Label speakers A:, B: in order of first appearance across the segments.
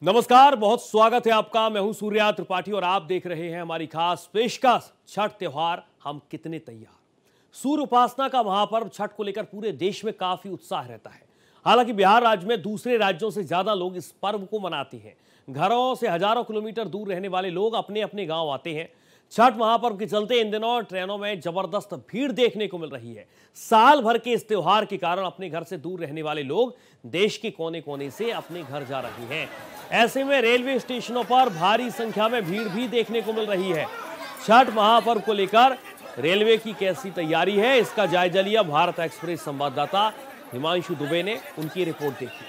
A: नमस्कार, बहुत स्वागत है आपका। मैं हूं सूर्या त्रिपाठी और आप देख रहे हैं हमारी खास पेशकश छठ त्योहार हम कितने तैयार। सूर्य उपासना का महापर्व छठ को लेकर पूरे देश में काफी उत्साह रहता है। हालांकि बिहार राज्य में दूसरे राज्यों से ज्यादा लोग इस पर्व को मनाते हैं। घरों से हजारों किलोमीटर दूर रहने वाले लोग अपने अपने गांव आते हैं। छठ महापर्व के चलते इन दिनों ट्रेनों में जबरदस्त भीड़ देखने को मिल रही है। साल भर के इस त्योहार के कारण अपने घर से दूर रहने वाले लोग देश के कोने कोने से अपने घर जा रहे हैं। ऐसे में रेलवे स्टेशनों पर भारी संख्या में भीड़ भी देखने को मिल रही है। छठ महापर्व को लेकर रेलवे की कैसी तैयारी है, इसका जायजा लिया भारत एक्सप्रेस संवाददाता हिमांशु दुबे ने। उनकी रिपोर्ट देखी।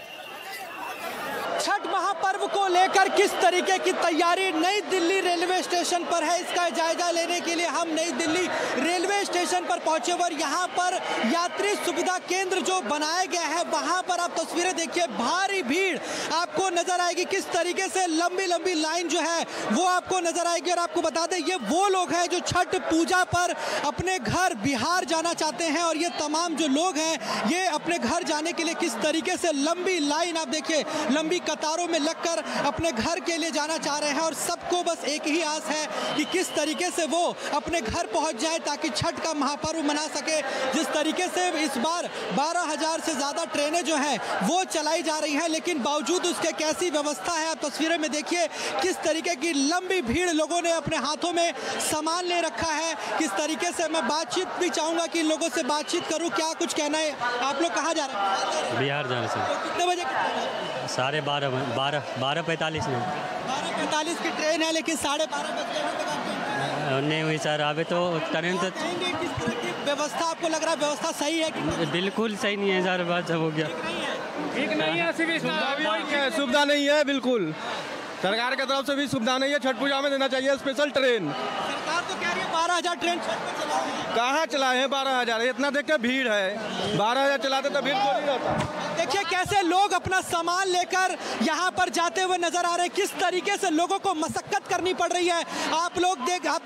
B: छठ महापर्व को लेकर किस तरीके की तैयारी नई दिल्ली रेलवे स्टेशन पर है, इसका जायजा लेने के लिए हम नई दिल्ली रेलवे स्टेशन पर पहुंचे और यहाँ पर यात्री सुविधा केंद्र जो बनाया गया है वहां पर आप तस्वीरें देखिए, भारी भीड़ आपको नजर आएगी। किस तरीके से लंबी लंबी लाइन जो है वो आपको नजर आएगी। और आपको बता दें, ये वो लोग हैं जो छठ पूजा पर अपने घर बिहार जाना चाहते हैं और ये तमाम जो लोग हैं ये अपने घर जाने के लिए किस तरीके से लंबी लाइन आप देखिए, लंबी कतारों में लगकर अपने घर के लिए जाना चाह रहे हैं। और सबको बस एक ही आस है कि किस तरीके से वो अपने घर पहुंच जाए ताकि छठ का महापर्व मना सके। जिस तरीके से इस बार 12,000 से ज्यादा ट्रेनें जो हैं वो चलाई जा रही हैं, लेकिन बावजूद उसके कैसी व्यवस्था है आप तस्वीरें में देखिए। किस तरीके की लंबी भीड़, लोगों ने अपने हाथों में सामान ले रखा है। किस तरीके से मैं बातचीत भी चाहूंगा कि इन लोगों से बातचीत करूं। क्या कुछ कहना है? आप लोग कहाँ जा रहे हैं?
C: बिहार जाने से।
B: तो कितने बजे?
C: 12:45 में।
B: 12:45 की ट्रेन है, लेकिन 12:30 बजे
C: नहीं हुई सर। अभी तो ट्रेन तो
B: किस तरह की व्यवस्था आपको लग रहा है? व्यवस्था सही है कि
C: बिल्कुल सही नहीं है सर। बात सब हो गया,
D: ठीक नहीं है। सुविधा नहीं है, बिल्कुल सरकार की तरफ से भी सुविधा नहीं है। छठ पूजा में देना चाहिए स्पेशल ट्रेन।
B: सरकार तो कह रही है 12,000 ट्रेन छठ पर चलाएंगे।
D: कहाँ चलाए हैं 12,000? इतना देख के भीड़ है। 12,000 चलाते तो भीड़ थोड़ी रहता।
B: देखिए कैसे लोग अपना सामान लेकर यहाँ पर जाते हुए नजर आ रहे हैं। किस तरीके से लोगों को मशक्कत करनी पड़ रही है। आप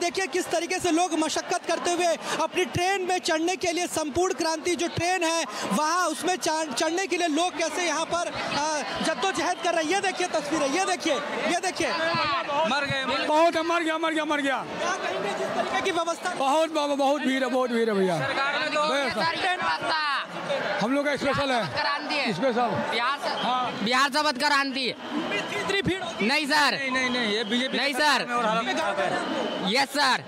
B: देखिए किस तरीके से लोग मशक्कत करते हुए अपनी ट्रेन में चढ़ने के लिए, संपूर्ण क्रांति जो ट्रेन है वहाँ उसमें चढ़ने के लिए लोग कैसे यहाँ पर जद्दोजहद कर रहे हैं। ये देखिए तस्वीरें, ये देखिए
D: मर गए।
E: बहुत मर गया।
B: क्या कहेंगे जिस तरीके की व्यवस्था?
E: बहुत भीड़ है भैया। हम लोग का स्पेशल है, स्पेशल
F: बिहार जब्त करांती।
B: इतनी भीड़ होगी?
F: नहीं सर,
D: नहीं ये बीजेपी
F: नहीं सर। Yes sir.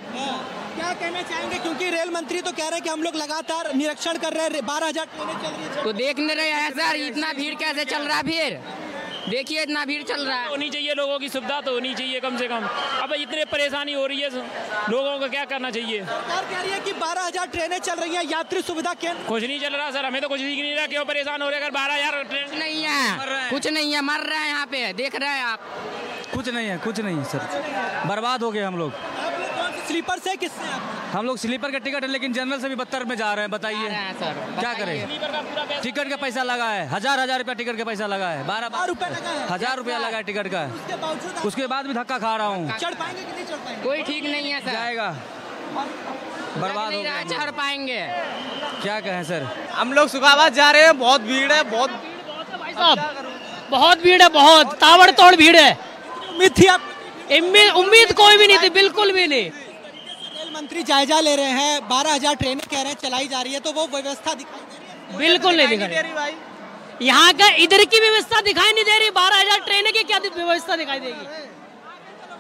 B: क्या कहना चाहेंगे, क्योंकि रेल मंत्री तो कह रहे हैं कि हम लोग लगातार निरीक्षण कर रहे हैं, 12,000 ट्रेनें चल रही है।
F: तो देखने रहे हैं सर, इतना भीड़ कैसे चल रहा है? फिर देखिए इतना भीड़ चल रहा है।
G: होनी चाहिए, लोगों की सुविधा तो होनी चाहिए कम से कम। अब इतने परेशानी हो रही है, लोगों को क्या करना चाहिए?
B: सरकार कह रही है कि 12,000 ट्रेनें चल रही हैं, यात्री सुविधा केंद्र
G: कुछ नहीं चल रहा सर, हमें तो कुछ दिख नहीं रहा। क्यों परेशान हो रहे? अगर 12,000 ट्रेन
F: कुछ नहीं है, कुछ नहीं है, मर रहे हैं यहाँ पे, देख रहे हैं आप।
D: कुछ नहीं है सर, बर्बाद हो गए हम लोग।
B: स्लीपर से किससे?
D: हम लोग स्लीपर का टिकट है, लेकिन जनरल से भी 72 में जा रहे हैं। बताइए
F: सर
D: क्या करें? टिकट का पैसा लगा है, हजार रुपया टिकट का पैसा लगा है। 12
B: रुपए लगा है,
D: 1000 रुपया लगा है टिकट का।
B: उसके बावजूद
D: उसके बाद भी धक्का खा रहा हूँ।
B: चढ़ पाएंगे कि नहीं चढ़ पाएंगे?
F: कोई ठीक नहीं है सर।
D: जाएगा, बर्बाद हो गया।
F: चढ़ पाएंगे
D: क्या कहें सर?
H: हम लोग सुखाबाद जा रहे हैं, बहुत भीड़ है, बहुत
I: भाई साहब, बहुत भीड़ है, बहुत ताबड़तोड़ भीड़ है।
B: उम्मीद थी आप?
I: उम्मीद कोई भी नहीं थी, बिल्कुल भी नहीं।
B: रेल मंत्री जायजा ले रहे हैं, 12,000 ट्रेनें कह रहे हैं चलाई जा रही है, तो वो व्यवस्था दिखाई दे रही है?
I: बिल्कुल नहीं दिखा रही। यहाँ का इधर की व्यवस्था दिखाई नहीं दे रही। 12,000 ट्रेन की क्या व्यवस्था दिखाई देगी?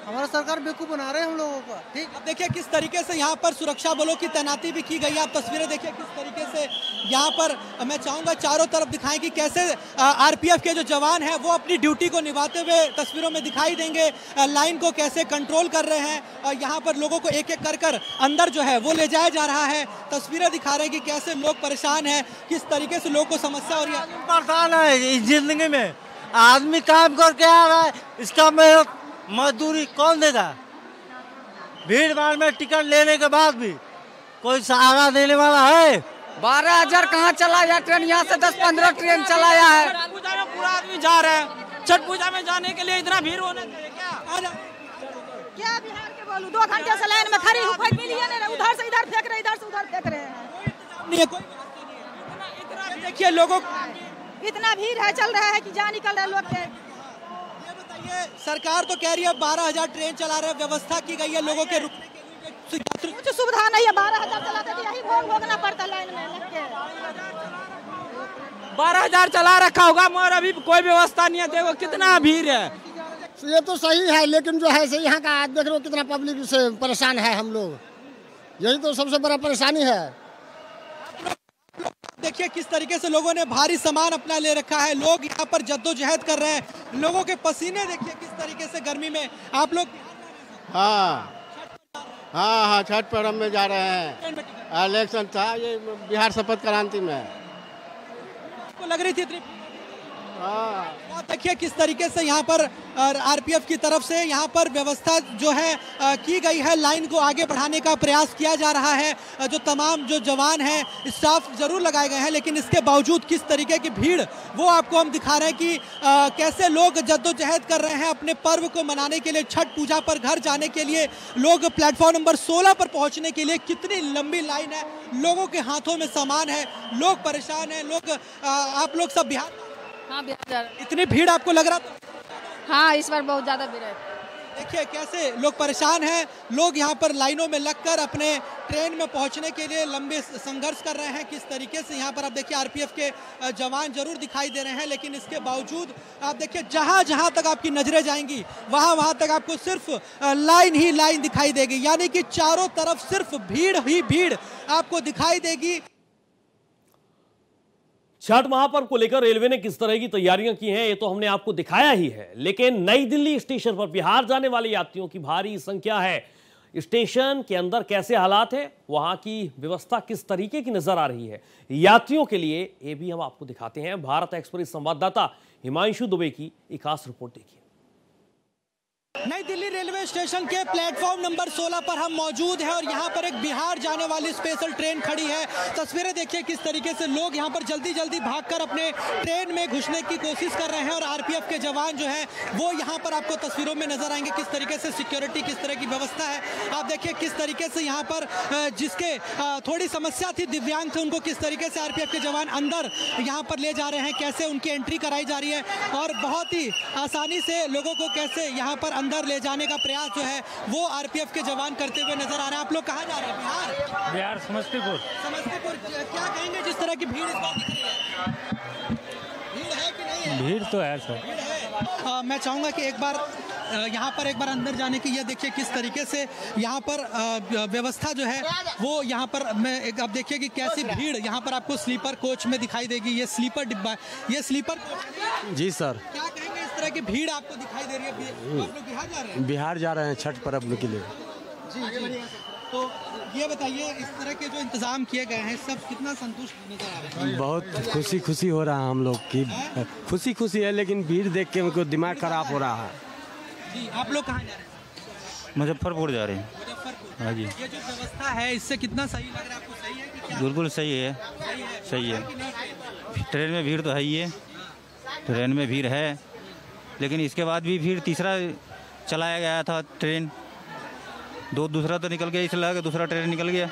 B: हमारा सरकार बेवकूफ बना रहे हैं हम लोगों को। ठीक, अब देखिए किस तरीके से यहाँ पर सुरक्षा बलों की तैनाती भी की गई है। आप तस्वीरें देखिए किस तरीके से यहाँ पर, मैं चाहूंगा चारों तरफ दिखाएं कि कैसे आरपीएफ के जो जवान हैं वो अपनी ड्यूटी को निभाते हुए तस्वीरों में दिखाई देंगे। लाइन को कैसे कंट्रोल कर रहे हैं और यहाँ पर लोगों को एक एक कर अंदर जो है वो ले जाया जा रहा है। तस्वीरें दिखा रहे हैं कि कैसे लोग परेशान हैं, किस तरीके से लोगों को समस्या हो रही है।
H: परेशान है इस जिंदगी में। आदमी काम करके आ रहा है, इसका मजदूरी कौन देगा? भीड़ भाड़ में टिकट लेने के बाद भी कोई सहारा देने वाला है?
F: 12,000 कहाँ चलाया ट्रेन? यहाँ से 10-15 ट्रेन चलाया है।
H: छठ पूजा में पूरा आदमी जा रहे हैं। छठ पूजा में जाने के लिए इतना भीड़ होने
J: क्या बिहार के बोलूं? 2 घंटे से लाइन में खड़ी हूँ, कोई मिलिए नहीं। उधर से इधर फेंक रहे, इधर से उधर फेंक रहे हैं।
B: देखिए लोगों,
J: इतना भीड़ है, चल रहा है कि जान निकल रहा है लोग के।
B: ये सरकार तो कह रही है 12,000 ट्रेन चला रहे, व्यवस्था की गई है लोगों के रुकने के लिए,
J: कुछ सुविधा नहीं है। 12,000 चलाते तो यही भोगना पड़ता लाइन में लग के।
K: 12,000 चला रखा होगा मगर अभी कोई व्यवस्था नहीं है। देखो कितना भीड़ है।
L: ये तो सही है, लेकिन जो है यहाँ का देख रहे हो कितना पब्लिक से परेशान है हम लोग, यही तो सबसे बड़ा परेशानी है।
B: देखिए किस तरीके से लोगों ने भारी सामान अपना ले रखा है, लोग यहाँ पर जद्दोजहद कर रहे हैं, लोगों के पसीने देखिए किस तरीके से गर्मी में। आप लोग
M: हाँ छठ पर्व में जा रहे हैं। इलेक्शन था ये बिहार शपथ क्रांति में,
B: आपको लग रही थी इतनी? आप देखिए किस तरीके से यहाँ पर आरपीएफ की तरफ से यहाँ पर व्यवस्था जो है की गई है, लाइन को आगे बढ़ाने का प्रयास किया जा रहा है। जो तमाम जो जवान हैं, स्टाफ जरूर लगाए गए हैं, लेकिन इसके बावजूद किस तरीके की भीड़ वो आपको हम दिखा रहे हैं कि कैसे लोग जद्दोजहद कर रहे हैं अपने पर्व को मनाने के लिए। छठ पूजा पर घर जाने के लिए लोग प्लेटफॉर्म नंबर 16 पर पहुँचने के लिए कितनी लंबी लाइन है, लोगों के हाथों में सामान है, लोग परेशान हैं। लोग आप लोग सब बिहार?
J: हाँ बिहार जा रहे हैं।
B: इतनी भीड़ आपको लग रहा था?
J: हाँ इस बार बहुत ज्यादा भीड़ है।
B: देखिए कैसे लोग परेशान हैं, लोग यहाँ पर लाइनों में लगकर अपने ट्रेन में पहुँचने के लिए लंबे संघर्ष कर रहे हैं। किस तरीके से यहाँ पर आप देखिए आरपीएफ के जवान जरूर दिखाई दे रहे हैं, लेकिन इसके बावजूद आप देखिए जहाँ तक आपकी नजरें जाएंगी वहाँ तक आपको सिर्फ लाइन ही लाइन दिखाई देगी, यानी कि चारों तरफ सिर्फ भीड़ ही भीड़ आपको दिखाई देगी।
A: छठ महापर्व को लेकर रेलवे ने किस तरह की तैयारियां की हैं ये तो हमने आपको दिखाया ही है, लेकिन नई दिल्ली स्टेशन पर बिहार जाने वाले यात्रियों की भारी संख्या है। स्टेशन के अंदर कैसे हालात है, वहां की व्यवस्था किस तरीके की नजर आ रही है यात्रियों के लिए, ये भी हम आपको दिखाते हैं। भारत एक्सप्रेस संवाददाता हिमांशु दुबे की एक खास रिपोर्ट देखिए।
B: नई दिल्ली रेलवे स्टेशन के प्लेटफॉर्म नंबर 16 पर हम मौजूद हैं और यहाँ पर एक बिहार जाने वाली स्पेशल ट्रेन खड़ी है। तस्वीरें देखिए किस तरीके से लोग यहाँ पर जल्दी भागकर अपने ट्रेन में घुसने की कोशिश कर रहे हैं और आरपीएफ के जवान जो है वो यहाँ पर आपको तस्वीरों में नजर आएंगे। किस तरीके से सिक्योरिटी, किस तरह की व्यवस्था है, आप देखिए किस तरीके से यहाँ पर जिसके थोड़ी समस्या थी, दिव्यांग थे, उनको किस तरीके से आरपीएफ के जवान अंदर यहाँ पर ले जा रहे हैं, कैसे उनकी एंट्री कराई जा रही है और बहुत ही आसानी से लोगों को कैसे यहाँ पर अंदर ले जाने का प्रयास जो है वो आरपीएफ के जवान करते हुए नजर आ रहे हैं। आप लोग कहाँ जा रहे हैं?
C: बिहार समस्तीपुर।
B: क्या कहेंगे जिस तरह की भीड़ इस बार दिख रही है? भीड़ है कि नहीं है?
C: भीड़ तो है सर।
B: भीड़ है। मैं चाहूंगा कि एक बार यहाँ पर एक बार अंदर जाने की, ये देखिए किस तरीके से यहाँ पर व्यवस्था जो है वो यहाँ पर अब देखिए कि कैसी भीड़ यहाँ पर आपको स्लीपर कोच में दिखाई देगी। ये स्लीपर डिब्बा, ये स्लीपर कोच।
C: जी सर।
B: क्या कहेंगे इस तरह की भीड़ आपको दिखाई दे रही है? आप लोग बिहार जा रहे हैं?
C: बिहार जा रहे हैं छठ पर्व के लिए।
B: जी। तो ये बताइए इस तरह के जो इंतजाम किए गए हैं सब कितना संतुष्ट नजर आ रहे हैं?
C: बहुत खुशी हो रहा है हम लोग की, खुशी है, लेकिन भीड़ देख के उनको दिमाग खराब हो रहा है।
B: जी। आप लोग कहाँ जा रहे हैं?
N: मुजफ्फरपुर जा रहे हैं।
B: मुजफ्फरपुर।
N: हाँ जी।
B: ये जो व्यवस्था है इससे कितना सही लग रहा है आपको? सही है कि क्या?
N: बिल्कुल सही है, सही है। ट्रेन में भीड़ तो है ही है, ट्रेन में भीड़ है, लेकिन इसके बाद भी भीड़ तीसरा चलाया गया था ट्रेन, दूसरा तो निकल गया, इसलिए लगा दूसरा ट्रेन निकल गया,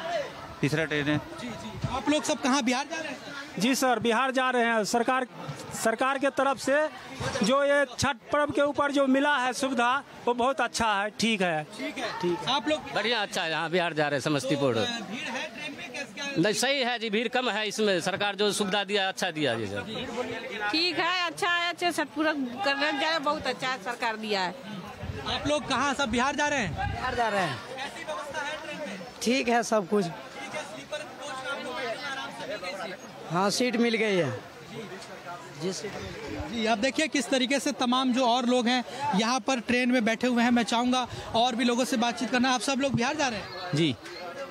N: तीसरा ट्रेन है।
B: जी। आप लोग सब कहाँ बिहार जा रहे हैं?
C: जी सर, बिहार जा रहे हैं। सरकार के तरफ से जो ये छठ पर्व के ऊपर जो मिला है सुविधा वो बहुत अच्छा है, ठीक है।
B: आप लोग
O: बढ़िया, अच्छा है। यहाँ बिहार जा रहे हैं समस्तीपुर।
B: भीड़ है ट्रेन में? कैसे?
O: नहीं सही है जी, भीड़ कम है इसमें। सरकार जो सुविधा दिया अच्छा दिया जी सर।
J: ठीक है, अच्छा है, अच्छे छठ पूरा करने जा रहे, बहुत अच्छा है, सरकार दिया है।
B: आप लोग कहाँ सब बिहार जा रहे हैं?
K: बिहार जा रहे हैं।
B: कैसी व्यवस्था है ट्रेन में?
K: ठीक है सब कुछ। हाँ सीट मिल गई है।
B: जी। अब देखिए किस तरीके से तमाम जो और लोग हैं यहाँ पर ट्रेन में बैठे हुए हैं। मैं चाहूँगा और भी लोगों से बातचीत करना। आप सब लोग बिहार जा रहे हैं?
O: जी।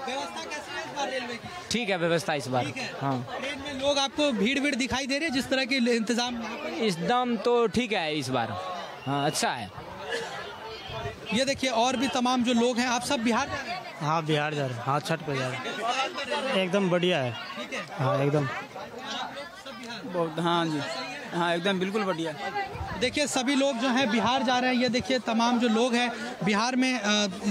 B: व्यवस्था कैसी है इस बार रेलवे की?
O: ठीक है व्यवस्था इस बार। हाँ।
B: ट्रेन में लोग आपको भीड़ दिखाई दे रही है जिस तरह के इंतजाम यहाँ पर?
O: एकदम तो ठीक है इस बार। हाँ अच्छा है।
B: ये देखिए और भी तमाम जो लोग हैं। आप सब बिहार जा रहे हैं?
C: हाँ बिहार जा रहे हैं। हाँ छठ पे जा रहे हैं। एकदम बढ़िया है।
B: ठीक है।
C: हाँ एकदम।
K: बहुत। हाँ जी, हाँ एकदम बिल्कुल बढ़िया।
B: देखिए सभी लोग जो हैं बिहार जा रहे हैं। ये देखिए तमाम जो लोग हैं बिहार में,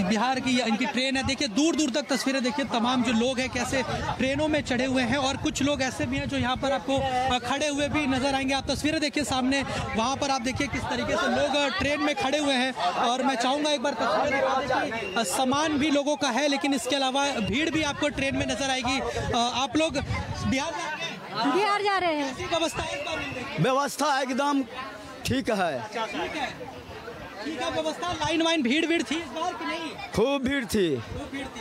B: बिहार की इनकी ट्रेन है। देखिए दूर दूर तक तस्वीरें देखिए, तमाम जो लोग हैं कैसे ट्रेनों में चढ़े हुए हैं और कुछ लोग ऐसे भी हैं जो यहाँ पर आपको खड़े हुए भी नजर आएंगे। आप तस्वीरें देखिए सामने, वहाँ पर आप देखिए किस तरीके से लोग ट्रेन में खड़े हुए हैं। और मैं चाहूँगा एक बार तस्वीरें दिखा दें कि सामान भी लोगों का है, लेकिन इसके अलावा भीड़ भी आपको ट्रेन में नजर आएगी। आप लोग बिहार जा रहे हैं,
P: व्यवस्था एकदम ठीक है।
B: ठीक है व्यवस्था, लाइन वाइन भीड़ थी इस बार कि नहीं?
P: खूब भीड़ थी,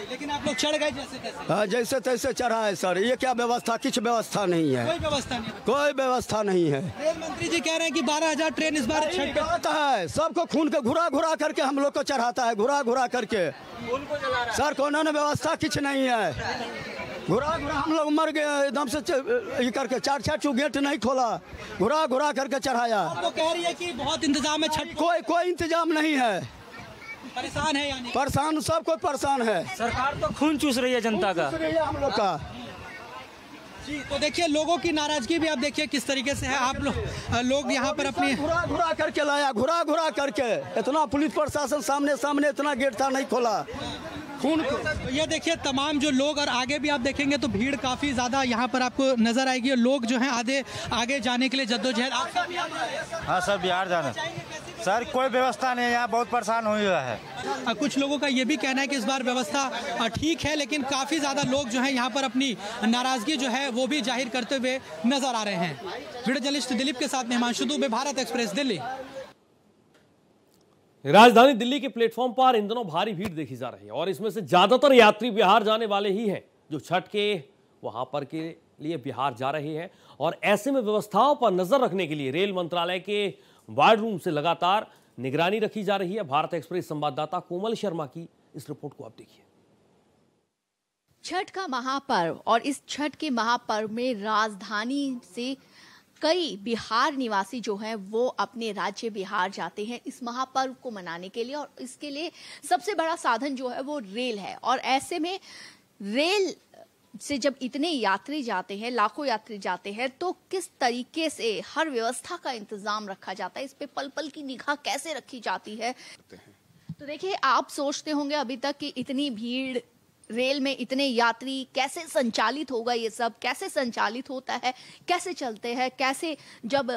B: लेकिन आप लोग चढ़ गए जैसे तैसे?
P: जैसे तैसे चढ़ा है सर। ये क्या व्यवस्था? कुछ व्यवस्था नहीं है।
B: कोई व्यवस्था नहीं,
P: कोई व्यवस्था नहीं है।
B: रेल मंत्री जी कह रहे हैं कि 12,000 ट्रेन इस बार
P: चढ़ाता है, सबको खून के घुरा घुरा करके हम लोग को चढ़ाता है, घुरा घुरा करके। सर कोनो ने व्यवस्था कुछ नहीं है। घुरा हम लोग मर गए एकदम से ये करके। 4 गेट नहीं खोला, घुरा घुरा करके चढ़ाया।
B: तो कह रही है कि बहुत इंतजाम है छठ।
P: कोई इंतजाम नहीं है।
B: परेशान है यानी?
P: परेशान, सब कोई परेशान है।
C: सरकार तो खून चूस रही है जनता का,
P: हम लोग का।
B: तो देखिए लोगों की नाराजगी भी आप देखिए किस तरीके से है। आप लोग यहाँ पर अपनी
P: घुरा करके लाया, घुरा करके। इतना पुलिस प्रशासन सामने इतना गेट था, नहीं खोला। खून
B: ये देखिए तमाम जो लोग, और आगे भी आप देखेंगे तो भीड़ काफी ज्यादा यहाँ पर आपको नजर आएगी। और लोग जो हैं आगे जाने के लिए जद्दोजहद।
N: हाँ सर, बिहार जाना सर, कोई व्यवस्था नहीं है यहाँ, बहुत परेशान हुआ है।
B: कुछ लोगों का ये भी कहना है कि इस बार व्यवस्था ठीक है, लेकिन काफी ज्यादा लोग जो हैं यहाँ पर अपनी नाराजगी जो है वो भी जाहिर करते हुए नजर आ रहे हैं। वीडियो जर्नलिस्ट दिलीप के साथ हिमांशु दुबे, भारत एक्सप्रेस, दिल्ली।
A: राजधानी दिल्ली के प्लेटफॉर्म पर इन दिनों भारी भीड़ देखी जा रही है और इसमें से ज्यादातर यात्री बिहार जाने वाले ही हैं, जो छठ के वहां पर के लिए बिहार जा रहे हैं। और ऐसे में व्यवस्थाओं पर नजर रखने के लिए रेल मंत्रालय के वार रूम से लगातार निगरानी रखी जा रही है। भारत एक्सप्रेस संवाददाता कोमल शर्मा की इस रिपोर्ट को आप देखिए।
Q: छठ का महापर्व, और इस छठ के महापर्व में राजधानी से कई बिहार निवासी जो हैं वो अपने राज्य बिहार जाते हैं इस महापर्व को मनाने के लिए। और इसके लिए सबसे बड़ा साधन जो है वो रेल है। और ऐसे में रेल से जब इतने यात्री जाते हैं, लाखों यात्री जाते हैं, तो किस तरीके से हर व्यवस्था का इंतजाम रखा जाता है, इस पे पल पल की निगाह कैसे रखी जाती है। तो देखिए, आप सोचते होंगे अभी तक कि इतनी भीड़, रेल में इतने यात्री, कैसे संचालित होगा ये सब, कैसे संचालित होता है, कैसे चलते हैं, कैसे जब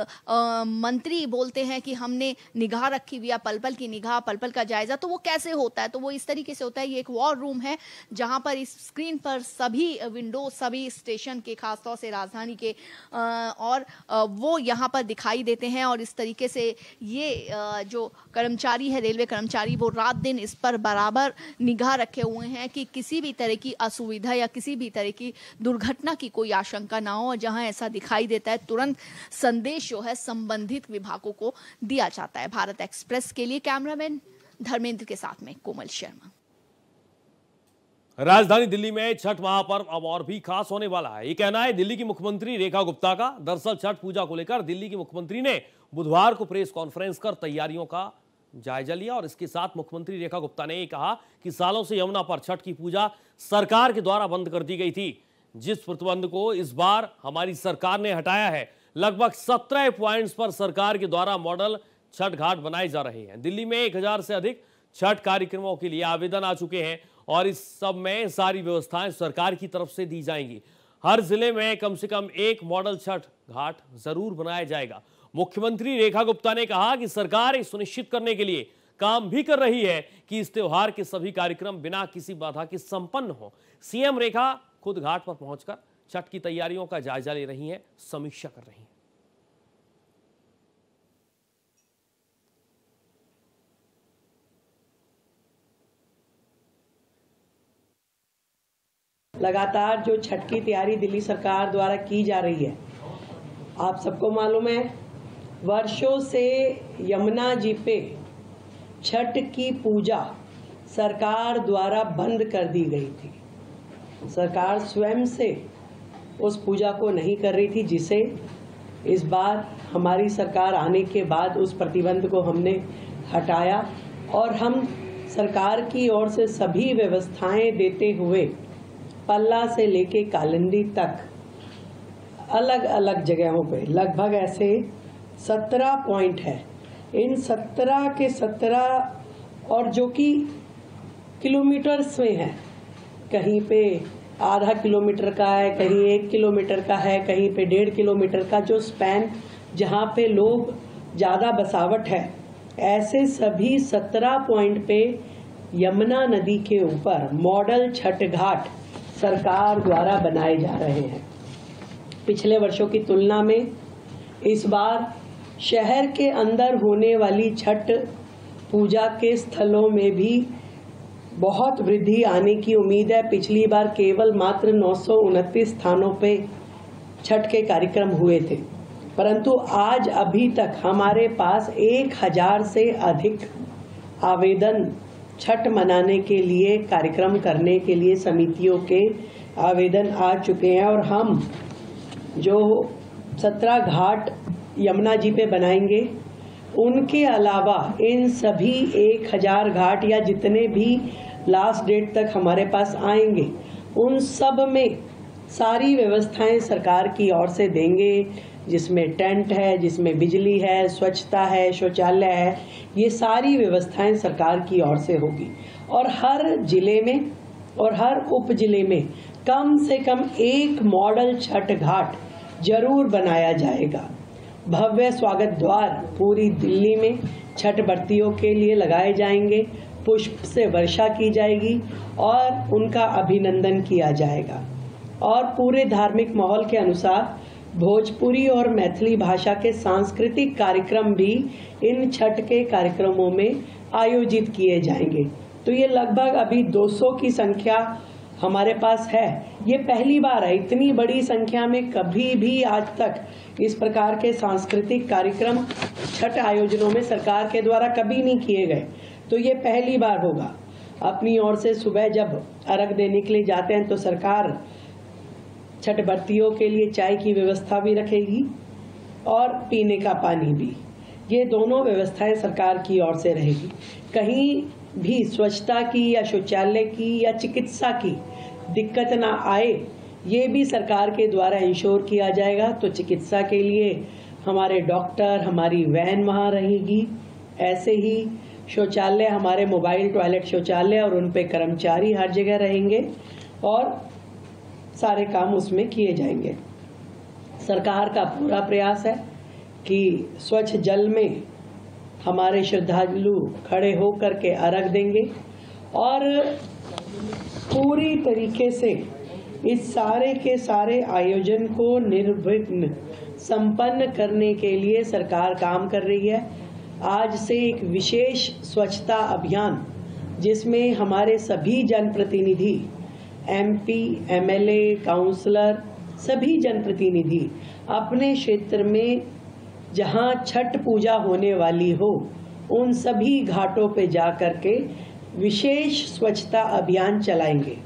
Q: मंत्री बोलते हैं कि हमने निगाह रखी हुई है, पल पल की निगाह, पल पल का जायजा, तो वो कैसे होता है। तो वो इस तरीके से होता है। ये एक वॉर रूम है जहां पर इस स्क्रीन पर सभी विंडो, सभी स्टेशन के, खासतौर से राजधानी के, और वो यहाँ पर दिखाई देते हैं। और इस तरीके से ये जो कर्मचारी है, रेलवे कर्मचारी, वो रात दिन इस पर बराबर निगाह रखे हुए हैं कि किसी भी तरह की असुविधा या किसी भी तरह की दुर्घटना की कोई आशंका ना हो। और जहां ऐसा दिखाई देता है, तुरंत संदेश जो है संबंधित विभागों को दिया जाता है। भारत एक्सप्रेस के लिए कैमरामैन धर्मेंद्र के साथ में कोमल शर्मा।
A: राजधानी दिल्ली में छठ महापर्व अब और भी खास होने वाला है, ये कहना है दिल्ली की मुख्यमंत्री रेखा गुप्ता का। दरअसल छठ पूजा को लेकर दिल्ली की मुख्यमंत्री ने बुधवार को प्रेस कॉन्फ्रेंस कर तैयारियों का जायजा लिया। और इसके साथ मुख्यमंत्री रेखा गुप्ता ने कहा कि सालों से यमुना पर छठ की पूजा सरकार के द्वारा बंद कर दी गई थी, जिस प्रतिबंध को इस बार हमारी सरकार ने हटाया है। लगभग 17 पॉइंट्स पर सरकार के द्वारा मॉडल छठ घाट बनाए जा रहे हैं। दिल्ली में 1000 से अधिक छठ कार्यक्रमों के लिए आवेदन आ चुके हैं और इस सब में सारी व्यवस्थाएं सरकार की तरफ से दी जाएंगी। हर जिले में कम से कम एक मॉडल छठ घाट जरूर बनाया जाएगा। मुख्यमंत्री रेखा गुप्ता ने कहा कि सरकार ये सुनिश्चित करने के लिए काम भी कर रही है कि इस त्योहार के सभी कार्यक्रम बिना किसी बाधा के संपन्न हो। सीएम रेखा खुद घाट पर पहुंचकर छठ की तैयारियों का जायजा ले रही हैं, समीक्षा कर रही हैं।
R: लगातार जो छठ की तैयारी दिल्ली सरकार द्वारा की जा रही है, आप सबको मालूम है वर्षों से यमुना जी पे छठ की पूजा सरकार द्वारा बंद कर दी गई थी। सरकार स्वयं से उस पूजा को नहीं कर रही थी, जिसे इस बार हमारी सरकार आने के बाद उस प्रतिबंध को हमने हटाया और हम सरकार की ओर से सभी व्यवस्थाएं देते हुए पल्ला से लेके कालिंदी तक अलग अलग जगहों पे लगभग ऐसे 17 पॉइंट है इन 17 के 17 और जो कि किलोमीटर्स में है, कहीं पे आधा किलोमीटर का है, कहीं 1 किलोमीटर का है, कहीं पे 1.5 किलोमीटर का, जो स्पैन जहाँ पे लोग ज़्यादा बसावट है, ऐसे सभी 17 पॉइंट पे यमुना नदी के ऊपर मॉडल छठ घाट सरकार द्वारा बनाए जा रहे हैं। पिछले वर्षों की तुलना में इस बार शहर के अंदर होने वाली छठ पूजा के स्थलों में भी बहुत वृद्धि आने की उम्मीद है। पिछली बार केवल मात्र 929 स्थानों पे छठ के कार्यक्रम हुए थे, परंतु आज अभी तक हमारे पास 1000 से अधिक आवेदन छठ मनाने के लिए, कार्यक्रम करने के लिए समितियों के आवेदन आ चुके हैं। और हम जो 17 घाट यमुना जी पे बनाएंगे, उनके अलावा इन सभी 1000 घाट या जितने भी लास्ट डेट तक हमारे पास आएंगे, उन सब में सारी व्यवस्थाएं सरकार की ओर से देंगे, जिसमें टेंट है, जिसमें बिजली है, स्वच्छता है, शौचालय है, ये सारी व्यवस्थाएं सरकार की ओर से होगी। और हर जिले में और हर उप जिले में कम से कम एक मॉडल छठ घाट जरूर बनाया जाएगा। भव्य स्वागत द्वार पूरी दिल्ली में छठ व्रतियों के लिए लगाए जाएंगे, पुष्प से वर्षा की जाएगी और उनका अभिनंदन किया जाएगा। और पूरे धार्मिक माहौल के अनुसार भोजपुरी और मैथिली भाषा के सांस्कृतिक कार्यक्रम भी इन छठ के कार्यक्रमों में आयोजित किए जाएंगे। तो ये लगभग अभी 200 की संख्या हमारे पास है। ये पहली बार है, इतनी बड़ी संख्या में कभी भी आज तक इस प्रकार के सांस्कृतिक कार्यक्रम छठ आयोजनों में सरकार के द्वारा कभी नहीं किए गए, तो ये पहली बार होगा। अपनी ओर से सुबह जब अर्घ देने के लिए जाते हैं तो सरकार छठ व्रतियों के लिए चाय की व्यवस्था भी रखेगी और पीने का पानी भी। ये दोनों व्यवस्थाएं सरकार की ओर से रहेगी। कहीं भी स्वच्छता की या शौचालय की या चिकित्सा की दिक्कत ना आए, ये भी सरकार के द्वारा इंश्योर किया जाएगा। तो चिकित्सा के लिए हमारे डॉक्टर, हमारी वैन वहाँ रहेगी। ऐसे ही शौचालय, हमारे मोबाइल टॉयलेट शौचालय और उन पे कर्मचारी हर जगह रहेंगे और सारे काम उसमें किए जाएंगे। सरकार का पूरा प्रयास है कि स्वच्छ जल में हमारे श्रद्धालु खड़े होकर के अर्घ देंगे और पूरी तरीके से इस सारे के सारे आयोजन को निर्विघ्न संपन्न करने के लिए सरकार काम कर रही है। आज से एक विशेष स्वच्छता अभियान, जिसमें हमारे सभी जनप्रतिनिधि, MP, MLA, काउंसलर, सभी जनप्रतिनिधि अपने क्षेत्र में जहां छठ पूजा होने वाली हो, उन सभी घाटों पे जा कर के विशेष स्वच्छता अभियान चलाएंगे।